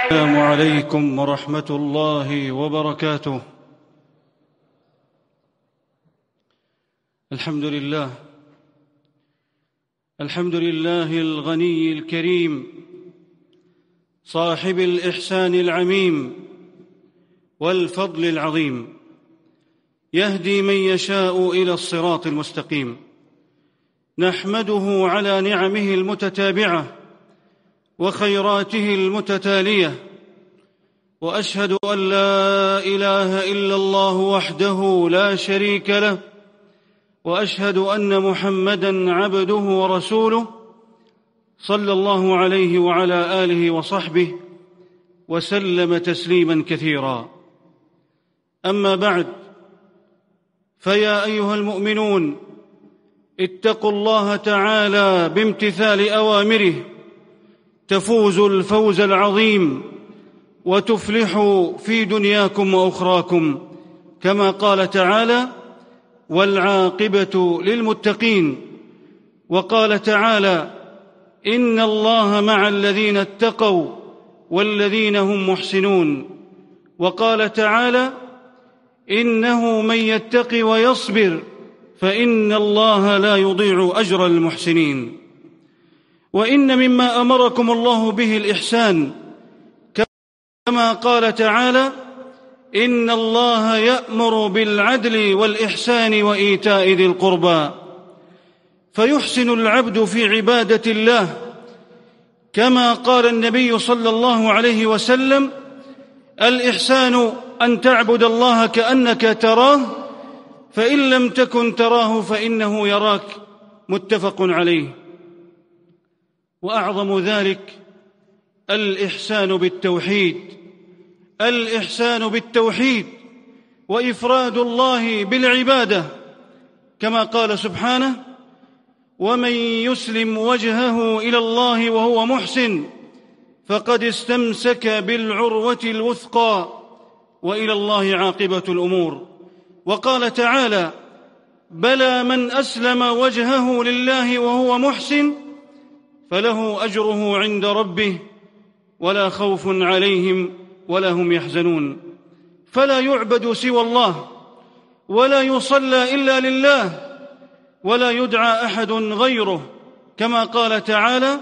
السلام عليكم ورحمة الله وبركاته. الحمد لله الغني الكريم صاحب الإحسان العميم والفضل العظيم، يهدي من يشاء إلى الصراط المستقيم. نحمده على نعمه المتتابعة وخيراته المتتالية، وأشهد أن لا إله إلا الله وحده لا شريك له، وأشهد أن محمدًا عبده ورسوله صلى الله عليه وعلى آله وصحبه وسلم تسليماً كثيراً. أما بعد، فيا أيها المؤمنون، اتقوا الله تعالى بامتثال أوامره تفوزوا الفوز العظيم وتفلحوا في دنياكم وأخراكم، كما قال تعالى: والعاقبة للمتقين. وقال تعالى: إن الله مع الذين اتقوا والذين هم محسنون. وقال تعالى: إنه من يتق ويصبر فإن الله لا يضيع أجر المحسنين. وإن مما أمركم الله به الإحسان، كما قال تعالى: إن الله يأمر بالعدل والإحسان وإيتاء ذي القربى. فيحسن العبد في عبادة الله، كما قال النبي صلى الله عليه وسلم: الإحسان أن تعبد الله كأنك تراه، فإن لم تكن تراه فإنه يراك. متفق عليه. وأعظم ذلك الإحسان بالتوحيد وإفراد الله بالعبادة، كما قال سبحانه: ومن يسلم وجهه إلى الله وهو محسن فقد استمسك بالعروة الوثقى وإلى الله عاقبة الأمور. وقال تعالى: بلى من أسلم وجهه لله وهو محسن فله أجره عند ربه ولا خوف عليهم ولا هم يحزنون. فلا يعبد سوى الله، ولا يصلى إلا لله، ولا يدعى أحد غيره، كما قال تعالى: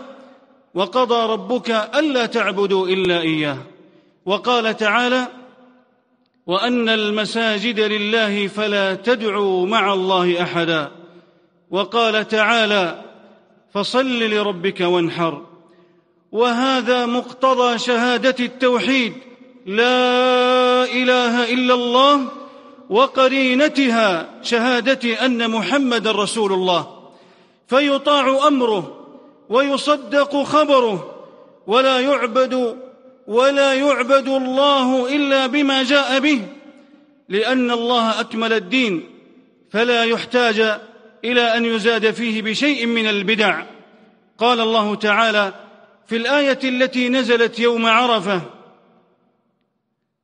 وقضى ربك ألا تعبدوا إلا إياه. وقال تعالى: وأن المساجد لله فلا تدعوا مع الله أحدا. وقال تعالى: فصل لربك وانحر. وهذا مقتضى شهادة التوحيد، لا إله إلا الله، وقرينتها شهادة أن محمد رسول الله، فيطاع أمره ويصدق خبره، ولا يعبد الله إلا بما جاء به، لأن الله أكمل الدين، فلا يحتاج إلى أن يزاد فيه بشيء من البدع. قال الله تعالى في الآية التي نزلت يوم عرفة: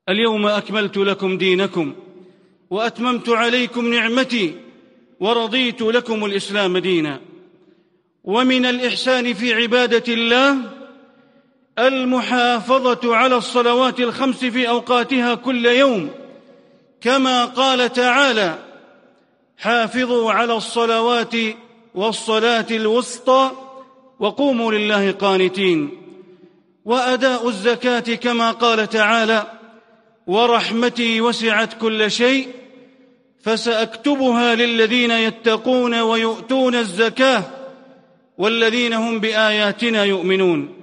اليوم أكملت لكم دينكم وأتممت عليكم نعمتي ورضيت لكم الإسلام دينا. ومن الإحسان في عبادة الله المحافظة على الصلوات الخمس في أوقاتها كل يوم، كما قال تعالى: حافظوا على الصلوات والصلاة الوسطى وقوموا لله قانتين. وأداء الزكاة، كما قال تعالى: ورحمتي وسعت كل شيء فسأكتبها للذين يتقون ويؤتون الزكاة والذين هم بآياتنا يؤمنون.